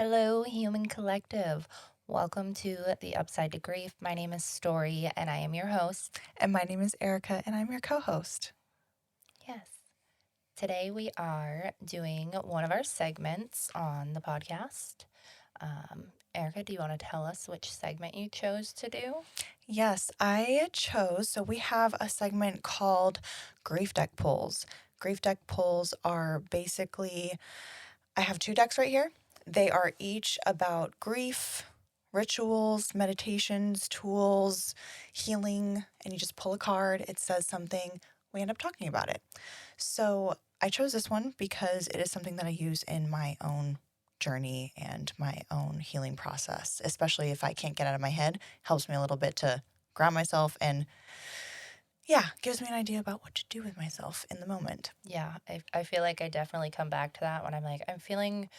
Hello, human collective. Welcome to the Upside to Grief. My name is Story, and I am your host. And my name is Erica, and I'm your co-host. Yes. Today we are doing one of our segments on the podcast. Erica, do you want to tell us which segment you chose to do? Yes, so we have a segment called Grief Deck Pulls. Grief Deck Pulls are basically, I have two decks right here. They are each about grief, rituals, meditations, tools, healing, and you just pull a card. It says something. We end up talking about it. So I chose this one because it is something that I use in my own journey and my own healing process, especially if I can't get out of my head. Helps me a little bit to ground myself and gives me an idea about what to do with myself in the moment. Yeah, I feel like I definitely come back to that when I'm feeling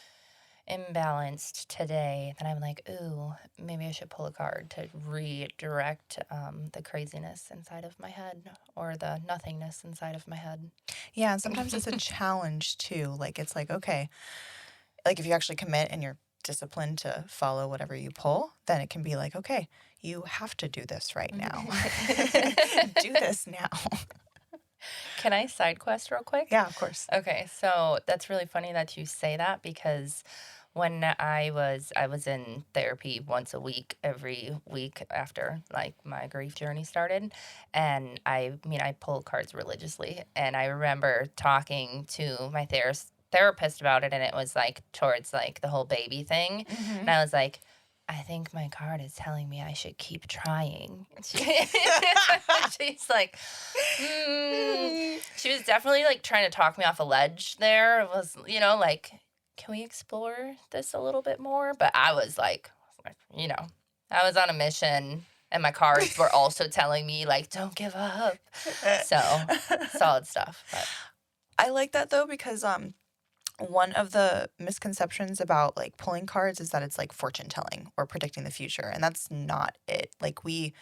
imbalanced today. Then I'm like, ooh, maybe I should pull a card to redirect the craziness inside of my head or the nothingness inside of my head. Yeah, and sometimes it's a challenge too. It's like, okay, like if you actually commit and you're disciplined to follow whatever you pull, then it can be like, okay, you have to do this right now. Do this now. Can I side quest real quick? Yeah, of course. Okay, so that's really funny that you say that because when I was in therapy once a week, every week after like my grief journey started, and I pull cards religiously, and I remember talking to my therapist about it, and it was like towards like the whole baby thing, and I was like, I think my card is telling me I should keep trying. She's like, she was definitely like trying to talk me off a ledge there. It was, like, can we explore this a little bit more? But I was like, I was on a mission and my cards were also telling me like, don't give up. So solid stuff. But I like that though because one of the misconceptions about like pulling cards is that it's like fortune telling or predicting the future, and that's not it. Like we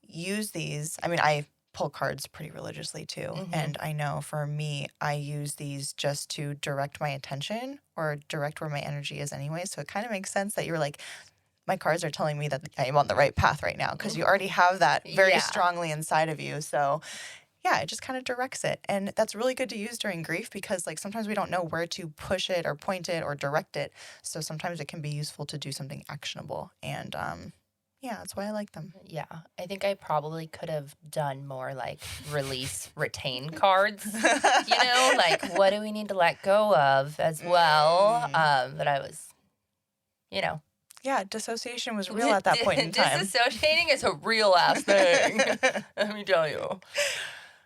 use these. I mean, I pull cards pretty religiously too, and I know for me, I use these just to direct my attention or direct where my energy is anyway. So it kind of makes sense that you're like, my cards are telling me that I am on the right path right now because you already have that very strongly inside of you. So yeah, it just kind of directs it. And that's really good to use during grief because like sometimes we don't know where to push it or point it or direct it. So sometimes it can be useful to do something actionable. And that's why I like them. Yeah, I think I probably could have done more like release, retain cards, like what do we need to let go of as well. But I was, Yeah, dissociation was real at that point in time. Disassociating is a real ass thing. Let me tell you.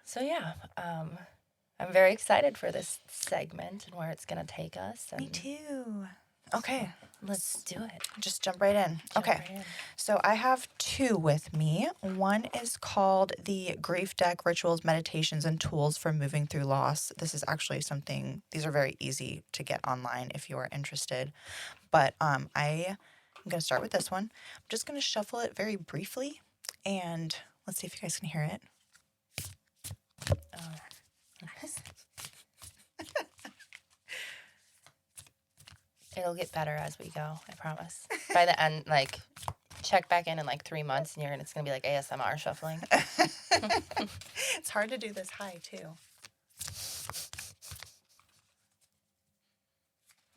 So yeah, I'm very excited for this segment and where it's gonna take us. Me too. Okay, let's do it. Just jump right in. So I have two with me. One is called the Grief Deck Rituals, Meditations, and Tools for Moving Through Loss. This is actually something, these are very easy to get online if you are interested. But I'm going to start with this one. I'm just going to shuffle it very briefly, and let's see if you guys can hear it. Oh, nice. It'll get better as we go, I promise. By the end, like, check back in like 3 months, and it's going to be like ASMR shuffling. It's hard to do this high, too.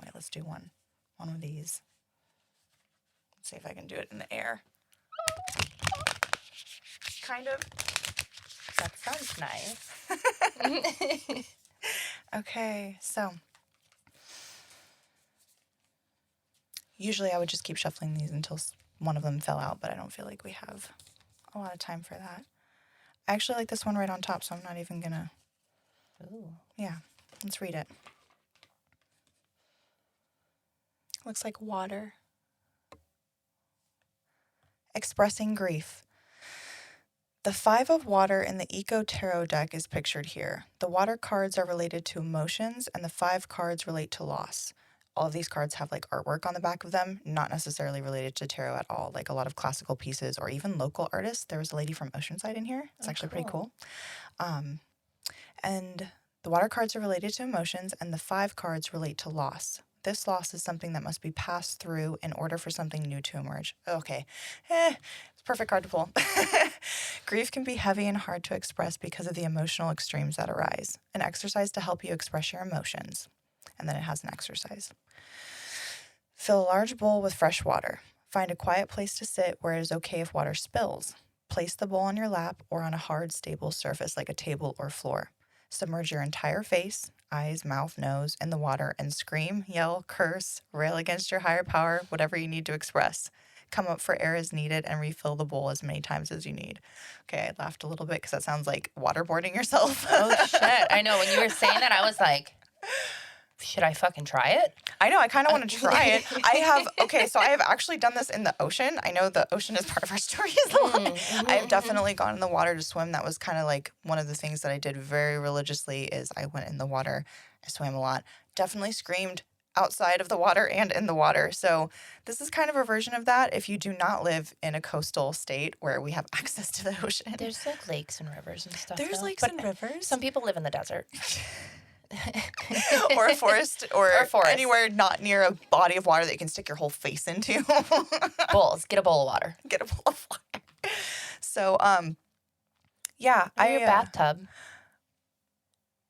Wait, let's do one of these. Let's see if I can do it in the air. Kind of. That sounds nice. Okay, so usually I would just keep shuffling these until one of them fell out, but I don't feel like we have a lot of time for that. I actually like this one right on top, so I'm not even gonna. Ooh. Yeah, let's read it. Looks like water. Expressing grief. The 5 of water in the Eco Tarot deck is pictured here. The water cards are related to emotions, and the 5 cards relate to loss. All of these cards have like artwork on the back of them, not necessarily related to tarot at all, like a lot of classical pieces or even local artists. There was a lady from Oceanside in here. It's actually pretty cool. And the water cards are related to emotions, and the 5 cards relate to loss. This loss is something that must be passed through in order for something new to emerge. Okay. It's a perfect card to pull. Grief can be heavy and hard to express because of the emotional extremes that arise. An exercise to help you express your emotions. And then it has an exercise. Fill a large bowl with fresh water. Find a quiet place to sit where it is okay if water spills. Place the bowl on your lap or on a hard, stable surface like a table or floor. Submerge your entire face, eyes, mouth, nose in the water and scream, yell, curse, rail against your higher power, whatever you need to express. Come up for air as needed and refill the bowl as many times as you need. Okay, I laughed a little bit because that sounds like waterboarding yourself. Oh, shit. I know. When you were saying that, I was like, should I fucking try it? I know. I kind of want to try it. So I have actually done this in the ocean. I know the ocean is part of our story. I have definitely gone in the water to swim. That was kind of like one of the things that I did very religiously is I went in the water. I swam a lot. Definitely screamed outside of the water and in the water. So this is kind of a version of that if you do not live in a coastal state where we have access to the ocean. There's like lakes and rivers and stuff. There's though. lakes But and rivers. Some people live in the desert. Or a forest or forest. anywhere not near a body of water that you can stick your whole face into. Bowls. Get a bowl of water. Get a bowl of water. So, yeah. Your bathtub.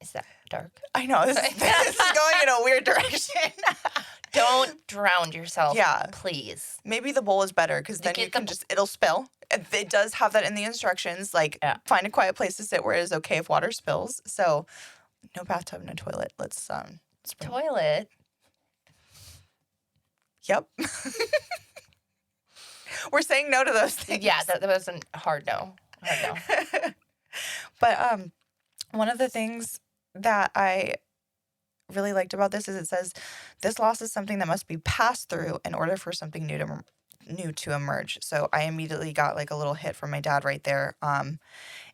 Is that dark? I know. This is going in a weird direction. Don't drown yourself. Yeah. Please. Maybe the bowl is better because then you can it'll spill. It does have that in the instructions, like find a quiet place to sit where it is okay if water spills. So, no bathtub, no toilet. Let's Toilet? Yep. We're saying no to those things. Yeah, that was a hard no. Hard no. But one of the things that I really liked about this is it says this loss is something that must be passed through in order for something new to emerge. So I immediately got like a little hit from my dad right there.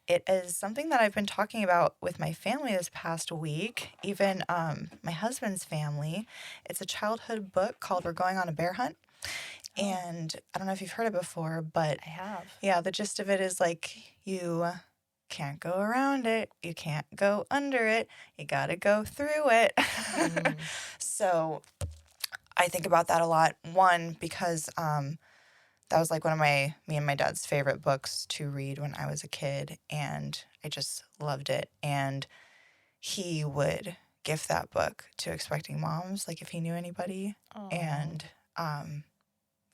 It is something that I've been talking about with my family this past week, even my husband's family. It's a childhood book called We're Going on a Bear Hunt. And I don't know if you've heard it before, but I have. Yeah, the gist of it is like you can't go around it. You can't go under it. You got to go through it. So I think about that a lot. One, because that was like one of me and my dad's favorite books to read when I was a kid, and I just loved it. And he would gift that book to expecting moms, like if he knew anybody. Aww. And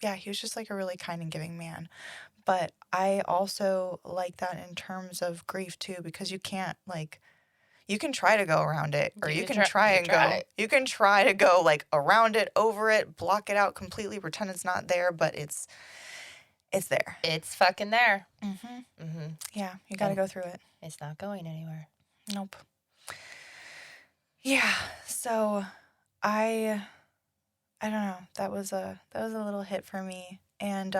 yeah, he was just like a really kind and giving man. But I also like that in terms of grief too, because you can't you can try to go around it, or you can try to go like around it, over it, block it out completely, pretend it's not there, but it's there. It's fucking there. Yeah, you got to go through it. It's not going anywhere. Nope. Yeah, so I don't know. That was a little hit for me. And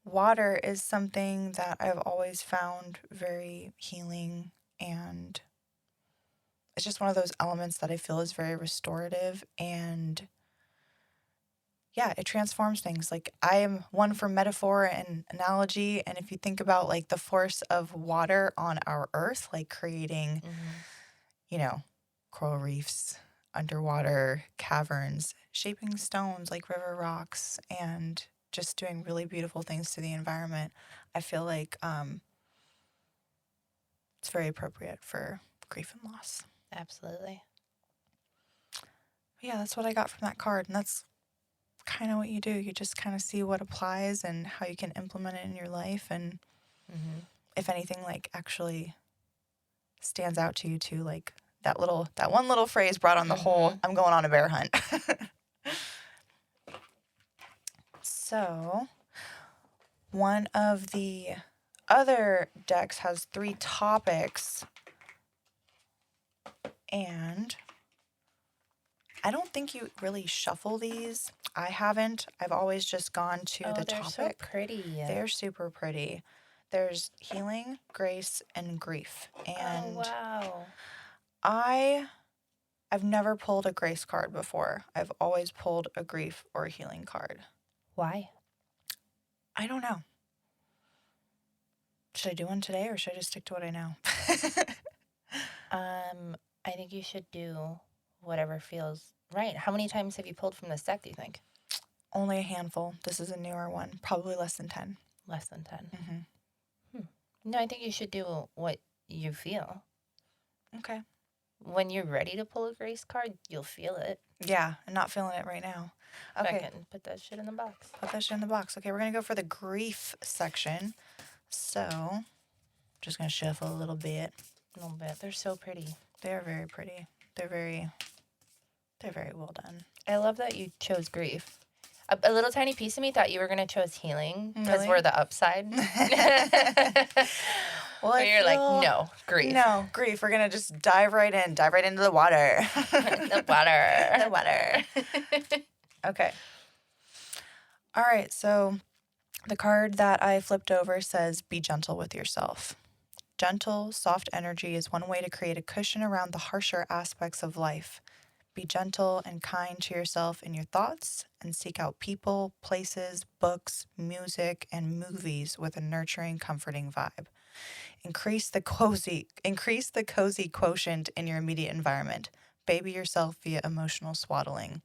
water is something that I've always found very healing, and it's just one of those elements that I feel is very restorative, and yeah, it transforms things. Like I am one for metaphor and analogy, and if you think about like the force of water on our earth, like creating, coral reefs, underwater caverns, shaping stones like river rocks, and just doing really beautiful things to the environment, I feel like it's very appropriate for grief and loss. Absolutely. Yeah, that's what I got from that card, and that's kind of what you do. You just kind of see what applies and how you can implement it in your life, and if anything like actually stands out to you too, like that one little phrase brought on the whole I'm going on a bear hunt. So one of the other decks has 3 topics, and I don't think you really shuffle these. I haven't. I've always just gone to the topic. They're so pretty. They're super pretty. There's healing, grace, and grief. And wow. I've never pulled a grace card before. I've always pulled a grief or a healing card. Why? I don't know. Should I do one today, or should I just stick to what I know? I think you should do whatever feels Right. How many times have you pulled from this deck, do you think? Only a handful. This is a newer one. Probably less than 10. Less than 10. Mm-hmm. No, I think you should do what you feel. Okay. When you're ready to pull a grace card, you'll feel it. Yeah, I'm not feeling it right now. Okay. Fucking put that shit in the box. Put that shit in the box. Okay, we're going to go for the grief section. So, just going to shuffle a little bit. A little bit. They're so pretty. They're very pretty. They're very well done. I love that you chose grief. A little tiny piece of me thought you were going to choose healing because Really? we're the upside. Well, but you're like, no, grief. No, grief. We're going to just dive right into the water. The water. The water. Okay. All right, so the card that I flipped over says, be gentle with yourself. Gentle, soft energy is one way to create a cushion around the harsher aspects of life. Be gentle and kind to yourself in your thoughts and seek out people, places, books, music, and movies with a nurturing, comforting vibe. Increase the cozy quotient in your immediate environment. Baby yourself via emotional swaddling.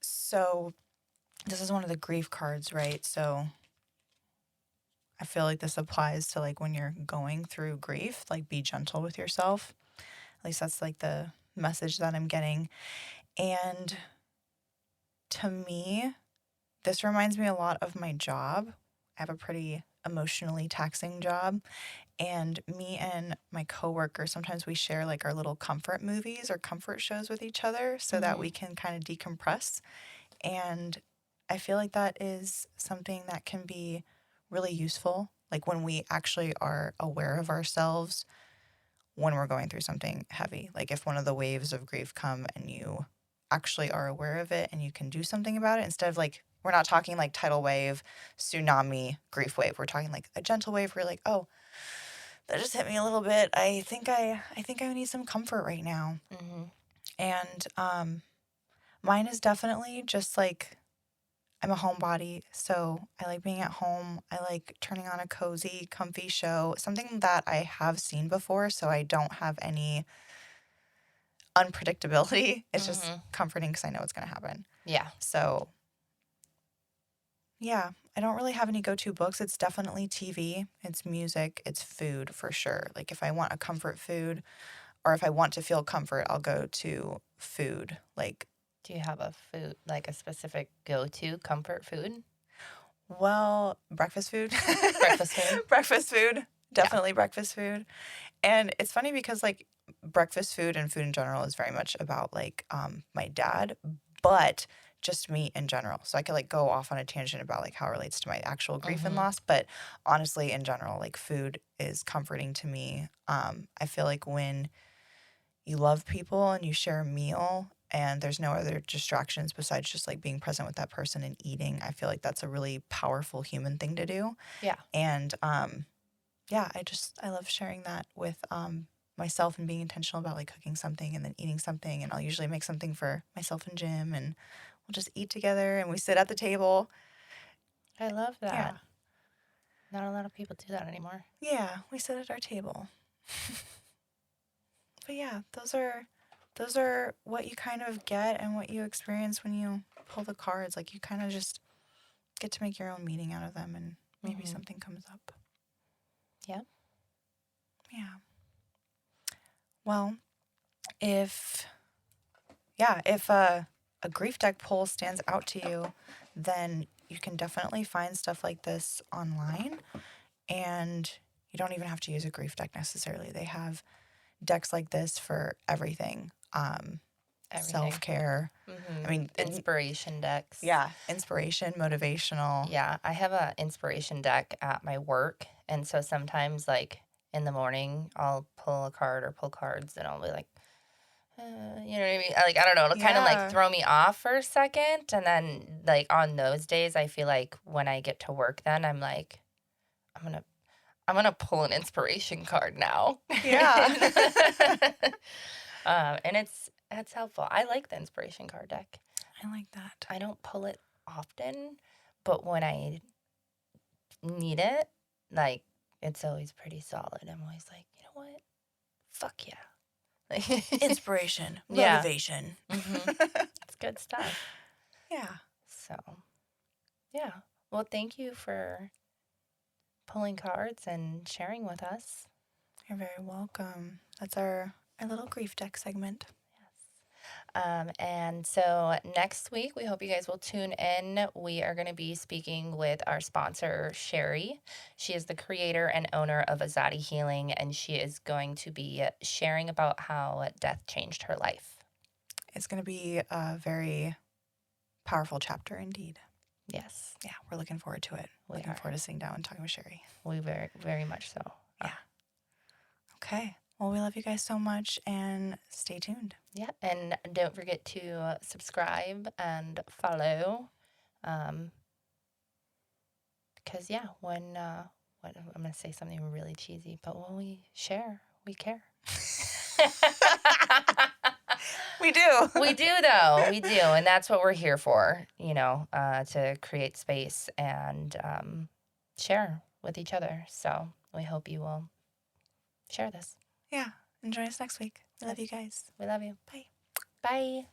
So this is one of the grief cards, right? So I feel like this applies to like when you're going through grief, like be gentle with yourself. At least that's like the message that I'm getting. And to me, this reminds me a lot of my job. I have a pretty emotionally taxing job. And me and my coworker, sometimes we share like our little comfort movies or comfort shows with each other so that we can kind of decompress. And I feel like that is something that can be really useful. Like when we actually are aware of ourselves when we're going through something heavy. Like if one of the waves of grief come and you actually are aware of it and you can do something about it instead of like, we're not talking like tidal wave, tsunami, grief wave. We're talking like a gentle wave where you're like, oh, that just hit me a little bit. I think I need some comfort right now. Mm-hmm. And mine is definitely just like, I'm a homebody, so I like being at home. I like turning on a cozy, comfy show, something that I have seen before, so I don't have any unpredictability. It's just comforting because I know what's going to happen. Yeah. So, yeah, I don't really have any go-to books. It's definitely TV, it's music, it's food for sure. Like if I want a comfort food or if I want to feel comfort, I'll go to food. Like, do you have a food, like a specific go-to comfort food? well, breakfast food. Breakfast food? Breakfast food. Definitely breakfast food. And it's funny because like breakfast food and food in general is very much about like my dad, but just me in general. So I could like go off on a tangent about like how it relates to my actual grief and loss, but honestly in general, like food is comforting to me. I feel like when you love people and you share a meal and there's no other distractions besides just like being present with that person and eating, I feel like that's a really powerful human thing to do. Yeah. And yeah, I love sharing that with myself and being intentional about like cooking something and then eating something. And I'll usually make something for myself and Jim and we'll just eat together and we sit at the table. I love that. Yeah. Not a lot of people do that anymore. Yeah, we sit at our table. But yeah, those are what you kind of get and what you experience when you pull the cards. Like you kind of just get to make your own meaning out of them and maybe something comes up. Yeah. Yeah. Well, if a grief deck pull stands out to you, then you can definitely find stuff like this online. And you don't even have to use a grief deck necessarily. They have decks like this for everything. Self-care. I mean, inspiration decks. Yeah, inspiration, motivational. Yeah, I have a inspiration deck at my work, and so sometimes like in the morning I'll pull a card or pull cards, and I'll be like, you know what I mean? Like I don't know, it'll kind of like throw me off for a second, and then like on those days, I feel like when I get to work, then I'm like, I'm gonna pull an inspiration card now. Yeah. And it's helpful. I like the inspiration card deck. I like that. I don't pull it often, but when I need it, like it's always pretty solid. I'm always like, you know what? Fuck yeah. Inspiration, Yeah. motivation. It's good stuff. Yeah. So, yeah. Well, thank you for pulling cards and sharing with us. You're very welcome. That's our little grief deck segment. And so next week, we hope you guys will tune in. We are going to be speaking with our sponsor, Sherry. She is the creator and owner of Azadi Healing, and she is going to be sharing about how death changed her life. It's going to be a very powerful chapter indeed. Yes. Yeah, we're looking forward to it. Looking forward to sitting down and talking with Sherry. We very, very much so. Yeah. Okay. Well, we love you guys so much and stay tuned. Yeah. And don't forget to subscribe and follow. Because, yeah, when I'm going to say something really cheesy, but when we share, we care. We do. We do, though. We do. And that's what we're here for, to create space and share with each other. So we hope you will share this. Yeah. And join us next week. We love you guys. We love you. Bye. Bye.